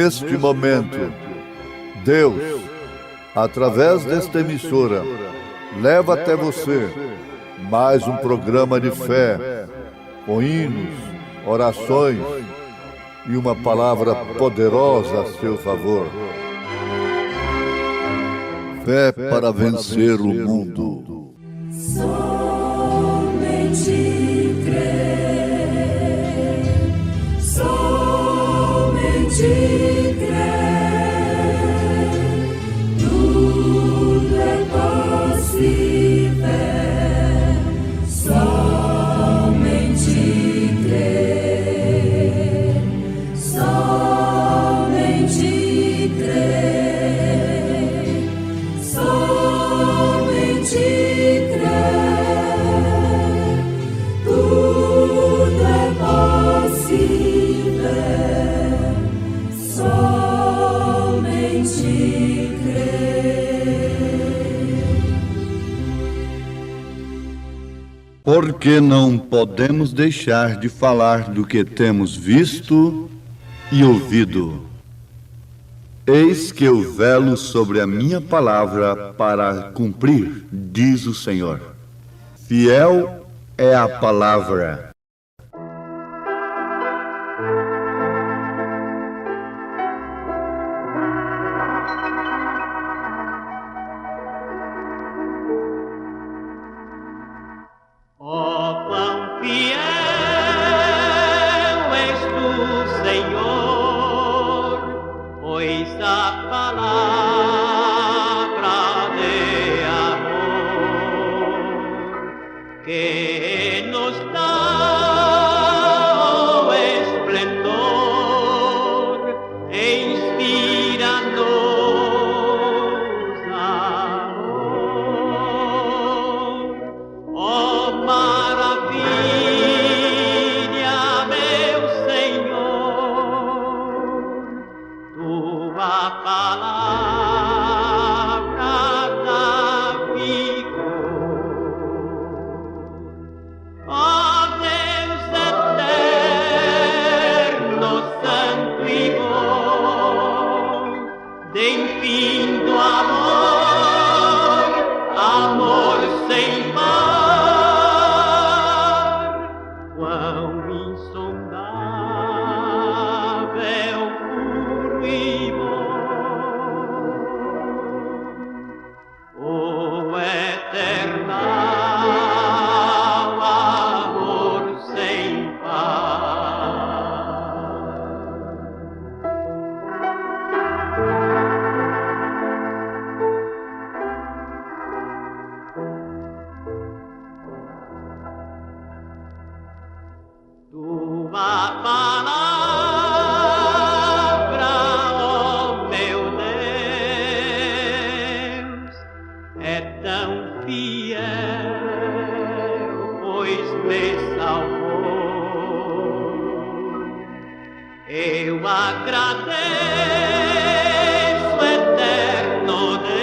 neste momento, Deus, através desta emissora, leva até você mais um programa de fé, com hinos, orações e uma palavra poderosa a seu favor. Fé para vencer o mundo. Somente crer, somente crer, tudo é possível, somente crer, somente crer, somente crer, tudo é possível, somente crer. Porque não podemos deixar de falar do que temos visto e ouvido. Eis que eu velo sobre a minha palavra para cumprir, diz o Senhor. Fiel é a palavra. Ó, quão fiel és tu, Senhor, pois a palavra de amor que nos dá o esplendor inspira-nos amor. Ó maravilha, meu Senhor, tua palavra dá vigor. Ó Deus eterno, santo e bom, de infindo amor, amor sem par, quão insondável, puro e bom, o eternal amor sem par. Tua palavra, ó meu Deus, é tão fiel, pois me salvou. Eu agradeço, eterno Deus,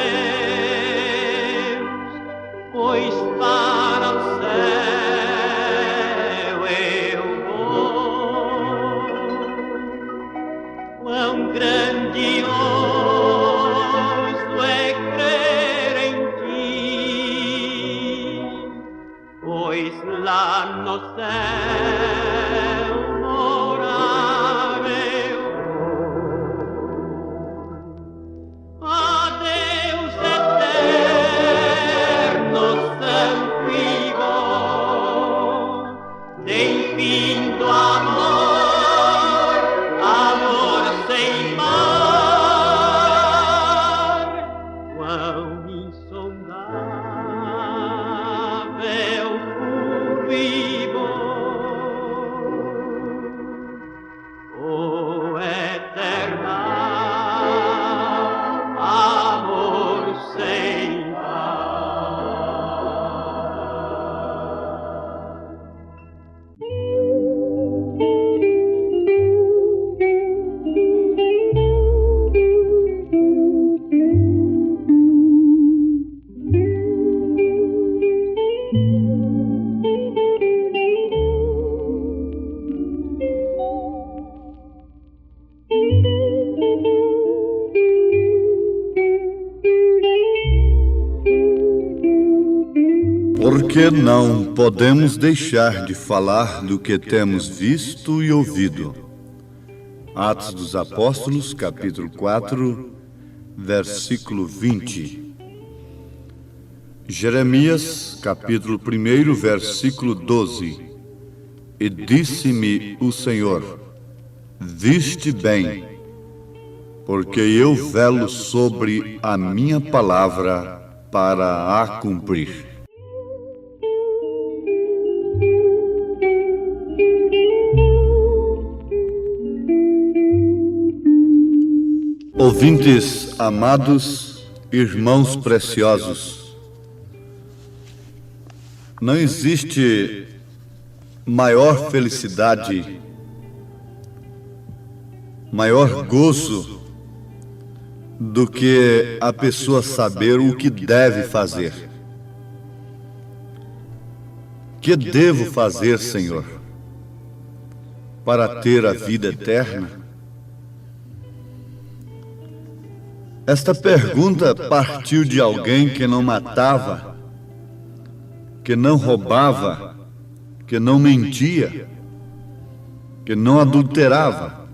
pois para o céu eu vou. Quão grandioso é crer em ti, pois lá no céu morar eu vou. Ó Deus eterno, santo e bom, de infindo amor, amor sem par, quão insondável, puro e bom, Porque não podemos deixar de falar do que temos visto e ouvido. Atos dos Apóstolos, capítulo 4, versículo 20. Jeremias, capítulo 1, versículo 12. E disse-me o Senhor: viste bem, porque eu velo sobre a minha palavra para a cumprir. Ouvintes amados, irmãos preciosos, não existe maior felicidade, maior gozo do que a pessoa saber o que deve fazer. Que devo fazer, Senhor, para ter a vida eterna? Esta pergunta partiu de alguém que não matava, que não roubava, que não mentia, que não adulterava.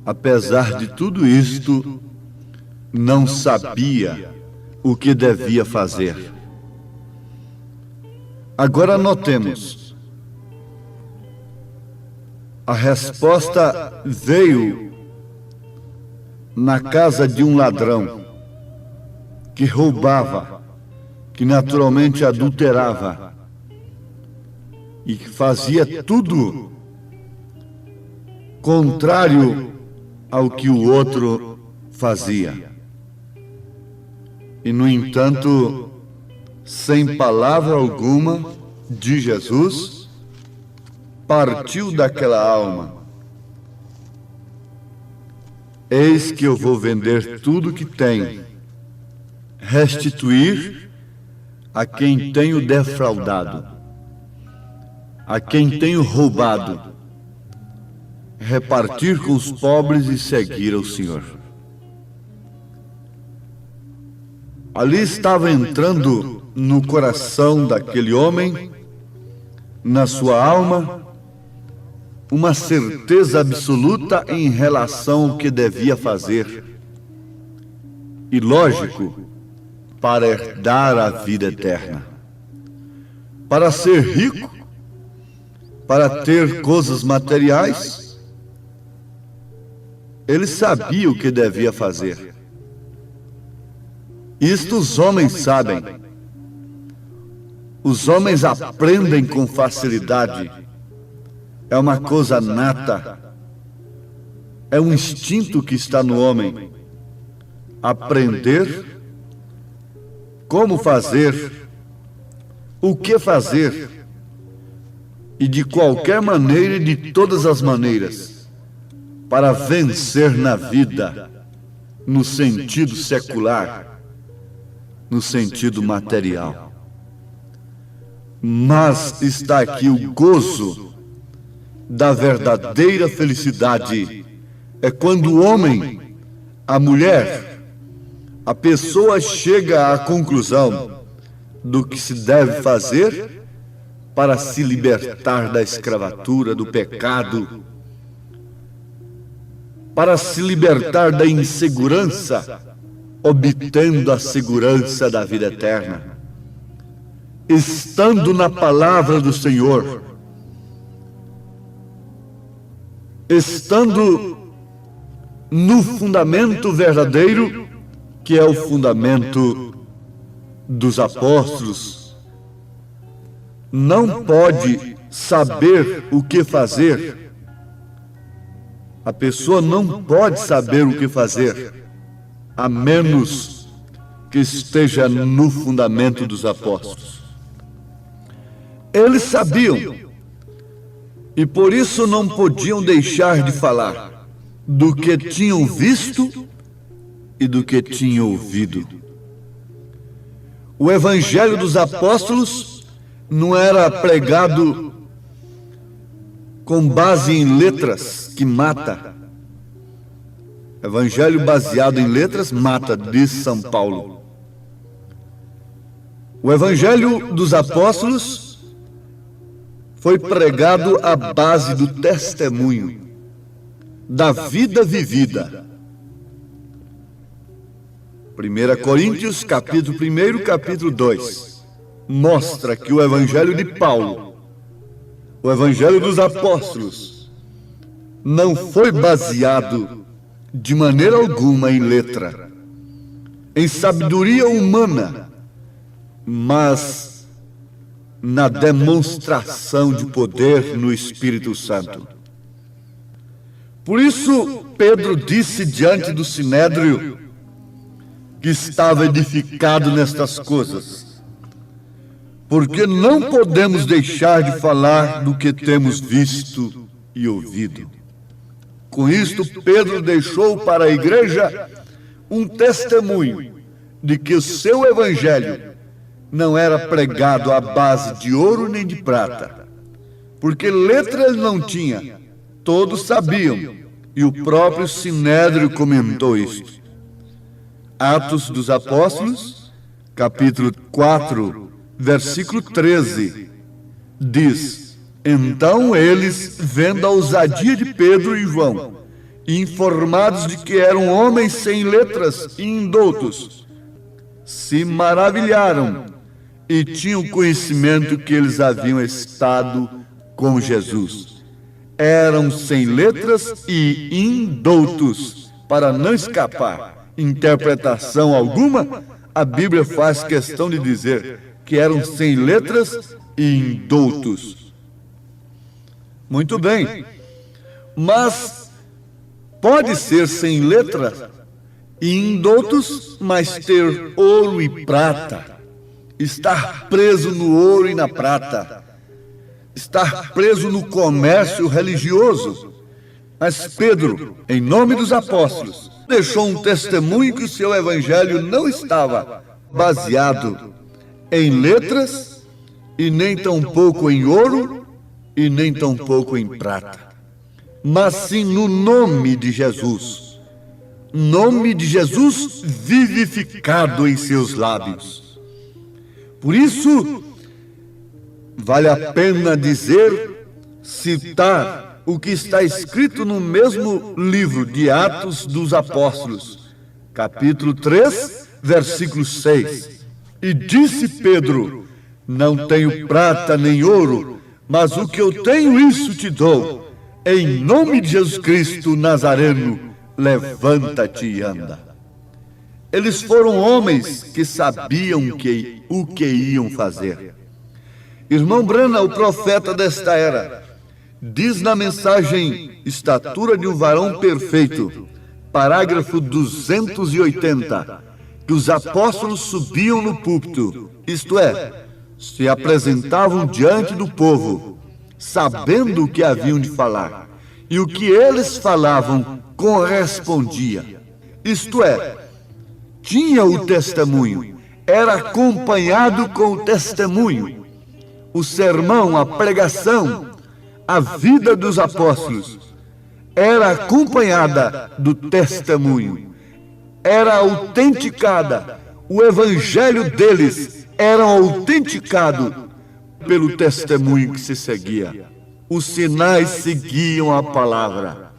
Apesar de tudo isto, não sabia o que devia fazer. Agora notemos, a resposta veio na casa de um ladrão que roubava, que naturalmente adulterava e que fazia tudo contrário ao que o outro fazia. E, no entanto, sem palavra alguma de Jesus, partiu daquela alma: eis que eu vou vender tudo que tenho, restituir a quem tenho defraudado, a quem tenho roubado, repartir com os pobres e seguir ao Senhor. Ali estava entrando no coração daquele homem, na sua alma, uma certeza absoluta em relação ao que devia fazer. E lógico, para herdar a vida eterna. Para ser rico, para ter coisas materiais, ele sabia o que devia fazer. Isto os homens sabem. Os homens aprendem com facilidade. É uma coisa nata. É um instinto que está no homem. Aprender como fazer, o que fazer, e de qualquer maneira e de todas as maneiras, para vencer na vida, no sentido secular, no sentido material. Mas está aqui o gozo da verdadeira felicidade. É quando o homem, a mulher, a pessoa chega à conclusão do que se deve fazer para se libertar da escravatura, do pecado, para se libertar da insegurança, obtendo a segurança da vida eterna. Estando na palavra do Senhor, estando no fundamento verdadeiro, que é o fundamento dos apóstolos, não pode saber o que fazer. A pessoa não pode saber o que fazer, a menos que esteja no fundamento dos apóstolos. Eles sabiam, e por isso não podiam deixar de falar do que tinham visto e do que tinham ouvido. O evangelho dos apóstolos não era pregado com base em letras, que mata. Evangelho baseado em letras mata, diz São Paulo. O Evangelho dos Apóstolos foi pregado à base do testemunho, da vida vivida. 1 Coríntios, capítulo 1, capítulo 2, mostra que o Evangelho de Paulo, o Evangelho dos Apóstolos, não foi baseado de maneira alguma em letra, em sabedoria humana, mas na demonstração de poder no Espírito Santo. Por isso, Pedro disse diante do Sinédrio que estava edificado nestas coisas, porque não podemos deixar de falar do que temos visto e ouvido. Com isto, Pedro deixou para a igreja um testemunho de que o seu evangelho não era pregado à base de ouro nem de prata, porque letra ele não tinha, todos sabiam, e o próprio Sinédrio comentou isto. Atos dos Apóstolos, capítulo 4, versículo 13, diz: então eles, vendo a ousadia de Pedro e João, e informados de que eram homens sem letras e indoutos, se maravilharam e tinham conhecimento que eles haviam estado com Jesus. Eram sem letras e indoutos, para não escapar interpretação alguma. A Bíblia faz questão de dizer que eram sem letras e indoutos. Muito bem, mas pode ser sem letras e indoutos, mas ter ouro e prata, estar preso no ouro e na prata, estar preso no comércio religioso. Mas Pedro, em nome dos apóstolos, deixou um testemunho que o seu evangelho não estava baseado em letras, e nem tampouco em ouro, e nem tampouco em prata, mas sim no nome de Jesus. Nome de Jesus vivificado em seus lábios. Por isso, vale a pena dizer, citar o que está escrito no mesmo livro de Atos dos Apóstolos, capítulo 3, versículo 6. E disse Pedro: não tenho prata nem ouro, mas o que eu tenho, isso te dou. Em nome de Jesus Cristo Nazareno, levanta-te e anda. Eles foram homens que sabiam o que iam fazer. Irmão Branham, o profeta desta era, diz na mensagem Estatura de um Varão Perfeito, parágrafo 280, que os apóstolos subiam no púlpito, isto é, se apresentavam diante do povo, sabendo o que haviam de falar, e o que eles falavam correspondia, isto é, tinha o testemunho, era acompanhado com o testemunho. O sermão, a pregação, a vida dos apóstolos era acompanhada do testemunho, era autenticada, o evangelho deles era autenticado pelo testemunho que se seguia. Os sinais seguiam a palavra.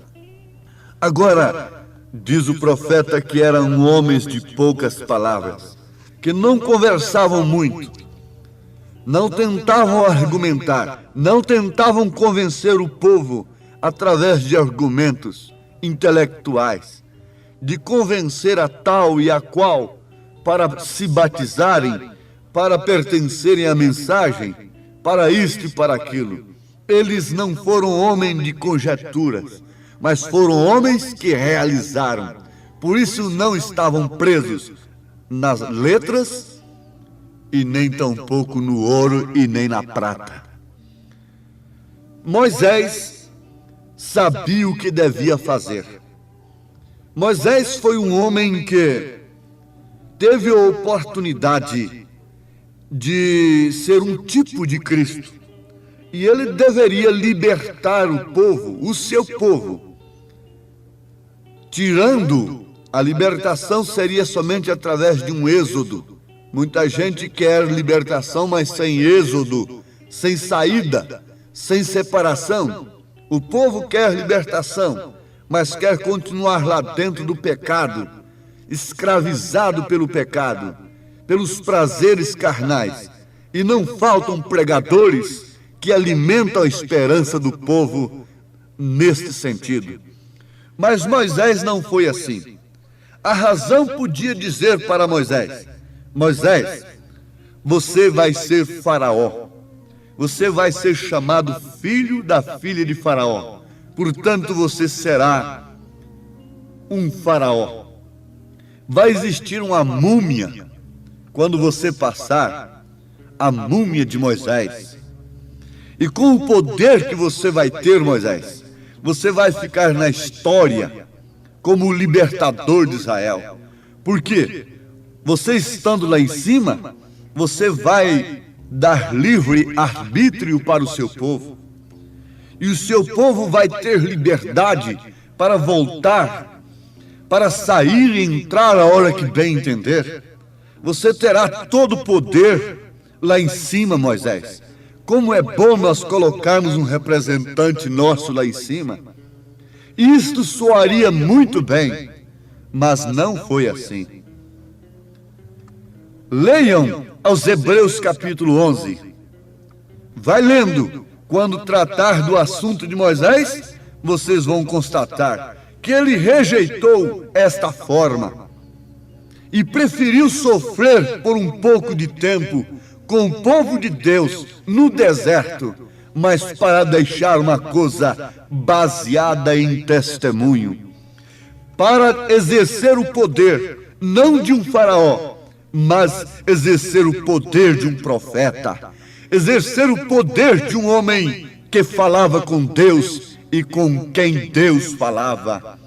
Agora, diz o profeta que eram homens de poucas palavras, que não conversavam muito, não tentavam argumentar, não tentavam convencer o povo através de argumentos intelectuais, de convencer a tal e a qual para se batizarem, para pertencerem à mensagem, para isto e para aquilo. Eles não foram homens de conjecturas, mas foram homens que realizaram. Por isso não estavam presos nas letras, e nem tampouco no ouro e nem na prata. Moisés sabia o que devia fazer. Moisés foi um homem que teve a oportunidade de ser um tipo de Cristo. E ele deveria libertar o povo, o seu povo. Tirando, a libertação seria somente através de um êxodo, Muita gente quer libertação, mas sem êxodo, sem saída, sem separação. O povo quer libertação, mas quer continuar lá dentro do pecado, escravizado pelo pecado, pelos prazeres carnais. E não faltam pregadores que alimentam a esperança do povo neste sentido. Mas Moisés não foi assim. A razão podia dizer para Moisés: Moisés, você vai ser faraó. Você vai ser chamado filho da filha de Faraó. Portanto, você será um faraó. Vai existir uma múmia quando você passar, a múmia de Moisés. E com o poder que você vai ter, Moisés, você vai ficar na história como o libertador de Israel. Por quê? Você estando lá em cima, você vai dar livre arbítrio para o seu povo. E o seu povo vai ter liberdade para voltar, para sair e entrar a hora que bem entender. Você terá todo o poder lá em cima, Moisés. Como é bom nós colocarmos um representante nosso lá em cima. Isto soaria muito bem, mas não foi assim. Leiam aos Hebreus capítulo 11. Vai lendo. Quando tratar do assunto de Moisés, vocês vão constatar que ele rejeitou esta forma e preferiu sofrer por um pouco de tempo com o povo de Deus no deserto, mas para deixar uma coisa baseada em testemunho, para exercer o poder, não de um faraó, mas exercer o poder de um profeta, exercer o poder de um homem que falava com Deus e com quem Deus falava.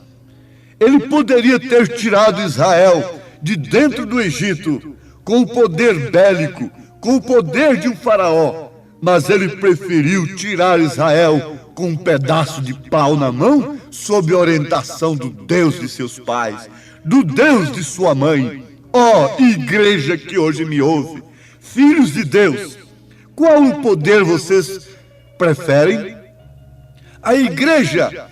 Ele poderia ter tirado Israel de dentro do Egito com o poder bélico, com o poder de um faraó, mas ele preferiu tirar Israel com um pedaço de pau na mão, sob orientação do Deus de seus pais, do Deus de sua mãe. Ó, igreja que hoje me ouve, filhos de Deus, qual o poder vocês preferem? A igreja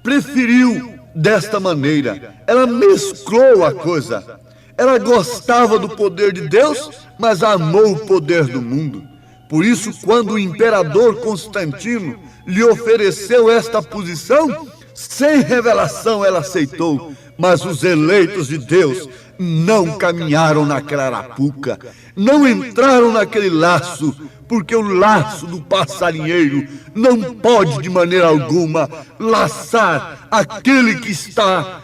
preferiu desta maneira. Ela mesclou a coisa. Ela gostava do poder de Deus, mas amou o poder do mundo. Por isso, quando o imperador Constantino lhe ofereceu esta posição, sem revelação ela aceitou. Mas os eleitos de Deus não caminharam naquela arapuca, não entraram naquele laço, porque o laço do passarinheiro não pode de maneira alguma laçar aquele que está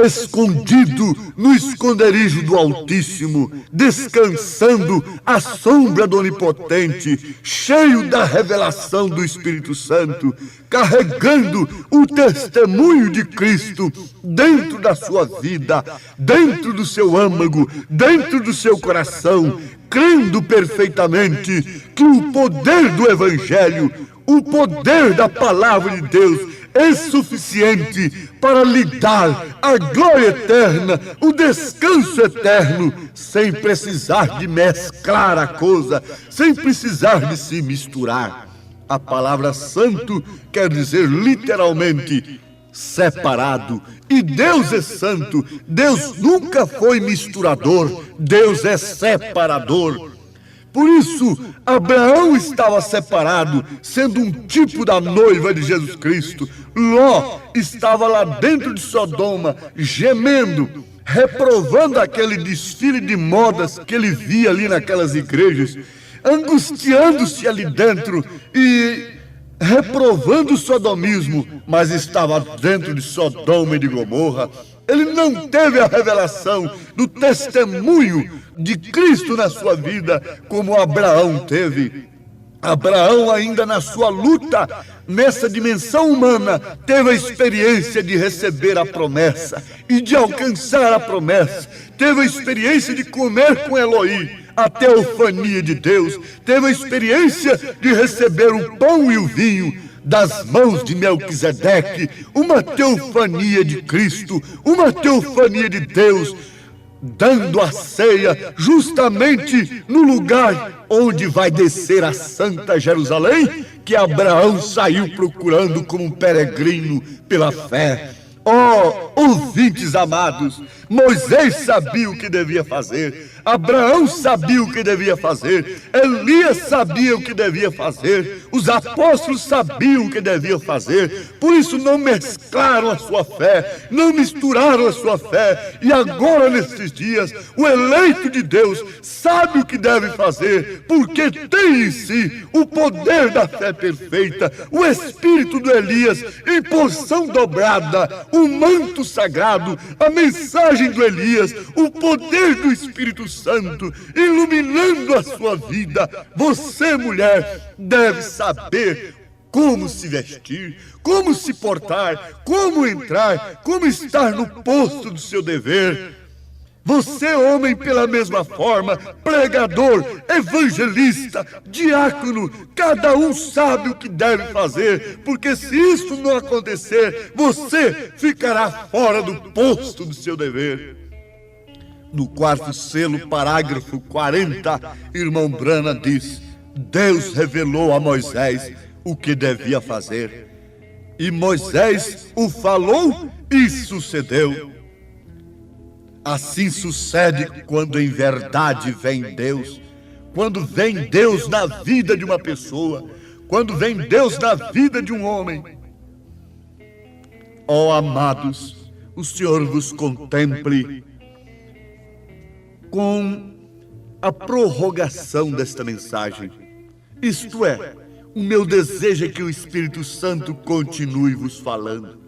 escondido no esconderijo do Altíssimo, descansando à sombra do Onipotente, cheio da revelação do Espírito Santo, carregando o testemunho de Cristo dentro da sua vida, dentro do seu âmago, dentro do seu coração, crendo perfeitamente que o poder do Evangelho, o poder da Palavra de Deus é suficiente para lhe dar a glória eterna, o descanso eterno, sem precisar de mesclar a coisa, sem precisar de se misturar. A palavra santo quer dizer literalmente separado. E Deus é santo. Deus nunca foi misturador. Deus é separador. Por isso, Abraão estava separado, sendo um tipo da noiva de Jesus Cristo. Ló estava lá dentro de Sodoma, gemendo, reprovando aquele desfile de modas que ele via ali naquelas igrejas, angustiando-se ali dentro e reprovando o sodomismo, mas estava dentro de Sodoma e de Gomorra. Ele não teve a revelação do testemunho de Cristo na sua vida, como Abraão teve. Abraão, ainda na sua luta, nessa dimensão humana, teve a experiência de receber a promessa e de alcançar a promessa. Teve a experiência de comer com Eloí a teofania de Deus. Teve a experiência de receber o pão e o vinho das mãos de Melquisedeque, uma teofania de Cristo, uma teofania de Deus, dando a ceia justamente no lugar onde vai descer a Santa Jerusalém, que Abraão saiu procurando como um peregrino pela fé. Oh, ouvintes amados, Moisés sabia o que devia fazer, Abraão sabia o que devia fazer, Elias sabia o que devia fazer, os apóstolos sabiam o que deviam fazer, por isso não mesclaram a sua fé, não misturaram a sua fé, e agora nesses dias, o eleito de Deus sabe o que deve fazer, porque tem em si o poder da fé perfeita, o espírito do Elias em porção dobrada, o manto sagrado, a mensagem do Elias, o poder do Espírito Santo, iluminando a sua vida. Você, mulher, deve saber como se vestir, como se portar, como entrar, como estar no posto do seu dever. Você, homem, pela mesma forma, pregador, evangelista, diácono, cada um sabe o que deve fazer, porque se isso não acontecer, você ficará fora do posto do seu dever. No quarto selo, parágrafo 40, irmão Brana diz: Deus revelou a Moisés o que devia fazer, e Moisés o falou e sucedeu. Assim sucede quando em verdade vem Deus, quando vem Deus na vida de uma pessoa, quando vem Deus na vida de um homem. Ó amados, o Senhor vos contemple com a prorrogação desta mensagem. Isto é, o meu desejo é que o Espírito Santo continue vos falando.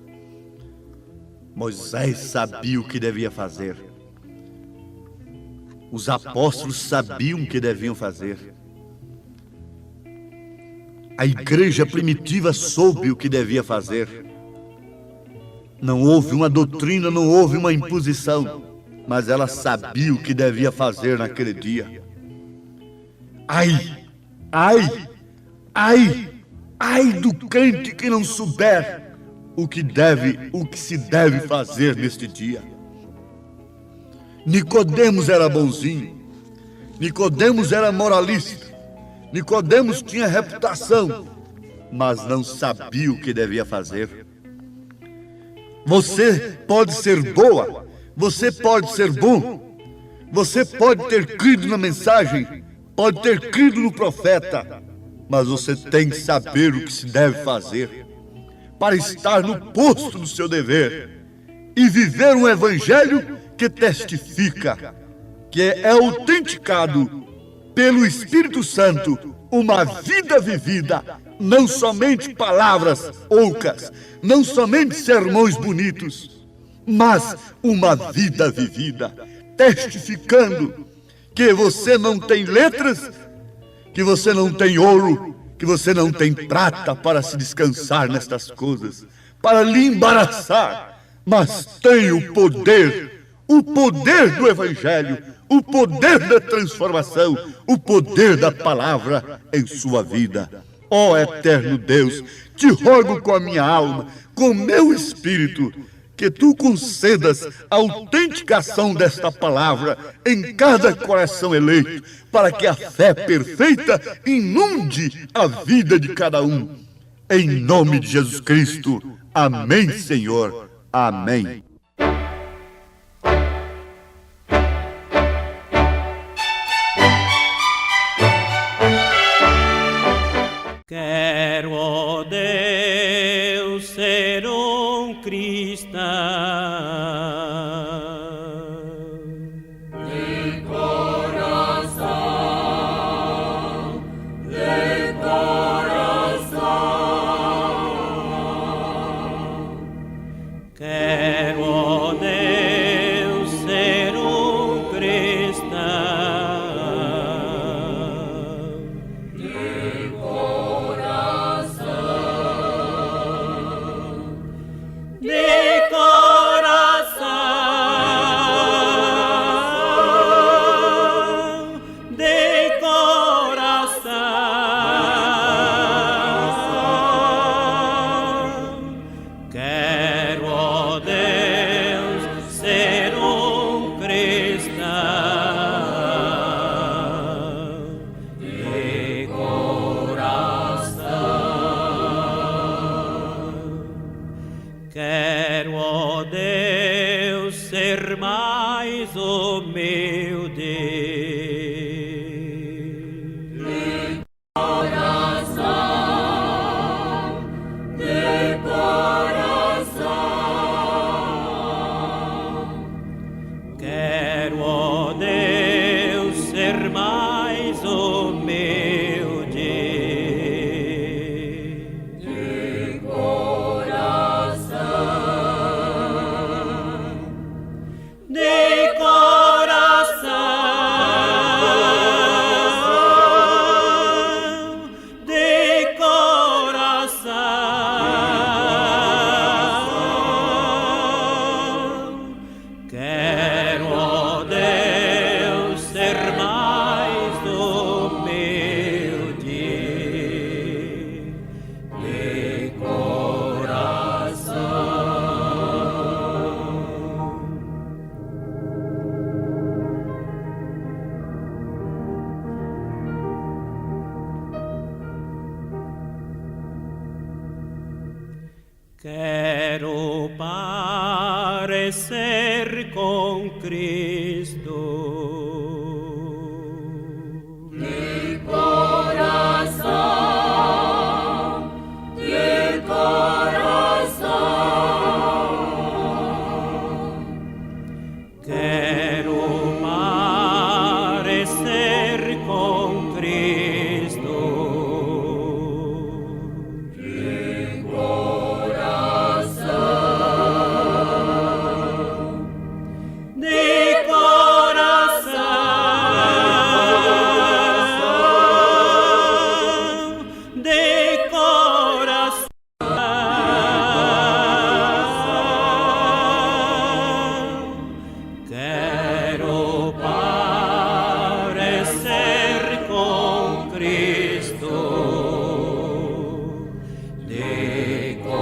Moisés sabia o que devia fazer. Os apóstolos sabiam o que deviam fazer. A igreja primitiva soube o que devia fazer. Não houve uma doutrina, não houve uma imposição, mas ela sabia o que devia fazer naquele dia. Ai, ai, ai, ai do crente que não souber o que se deve fazer neste dia. Nicodemos era bonzinho, Nicodemos era moralista, Nicodemos tinha reputação, mas não sabia o que devia fazer. Você pode ser boa, você pode ser bom, você pode ter crido na mensagem, pode ter crido no profeta, mas você tem que saber o que se deve fazer para estar no posto do seu dever e viver um evangelho que testifica, que é autenticado pelo Espírito Santo, uma vida vivida, não somente palavras ocas, não somente sermões bonitos, mas uma vida vivida, testificando que você não tem letras, que você não tem ouro, que você não tem prata para se descansar nestas coisas, para lhe embaraçar, mas tem o poder do Evangelho, o poder da transformação, o poder da palavra em sua vida. Ó eterno Deus, te rogo com a minha alma, com meu espírito, que tu concedas a autenticação desta palavra em cada coração eleito, para que a fé perfeita inunde a vida de cada um. Em nome de Jesus Cristo. Amém, Senhor. Amém. Quero, ó Deus, ser um cristão. De coração, de coração. Quero, mais humilde. De coração, De coração, de coração, quero, ó Deus, ser mais humilde. De coração. Quero parecer com Cristo. de coração, de coração, Quero parecer com Cristo. de coração, De coração, de coração, quero parecer com Cristo. De coração.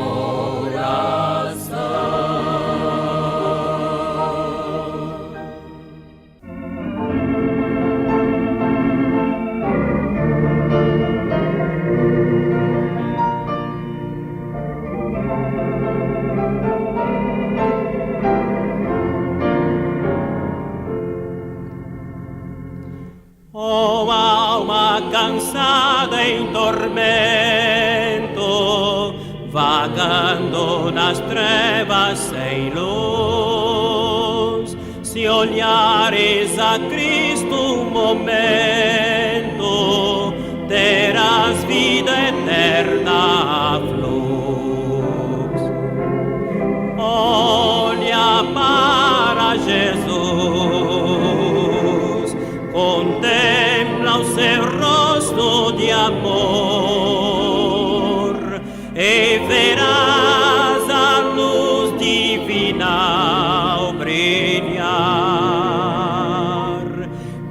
Oh alma cansada em tormento, vagando nas trevas sem luz, se olhares a Cristo um momento, terás vida eterna a flux. Olha para Jesus, contempla o seu rosto de amor e verás a luz divina ao brilhar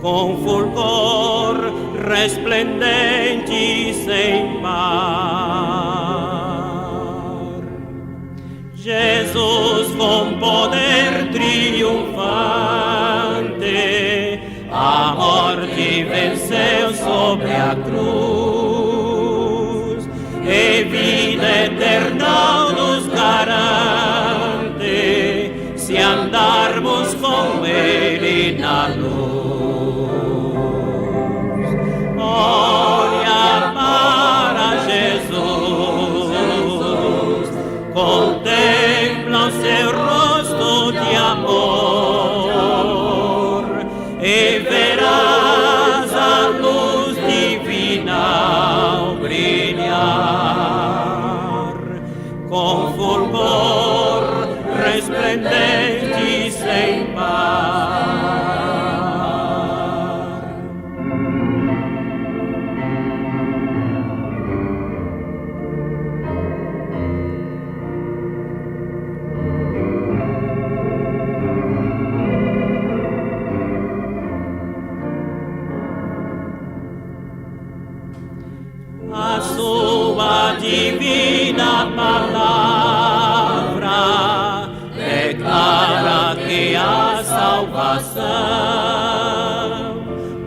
com fulgor resplendente e sem par. Jesus com poder triunfante a morte venceu sobre a cruz e vida eterna nos garante se andarmos com Ele na luz. Olha para Jesus, contempla o seu rosto de amor e verás a luz divina ao brilhar com fulgor resplendente e sem par. A sua divina palavra declara que há salvação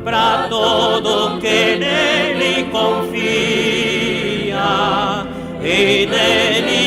para todo que nele confia e nele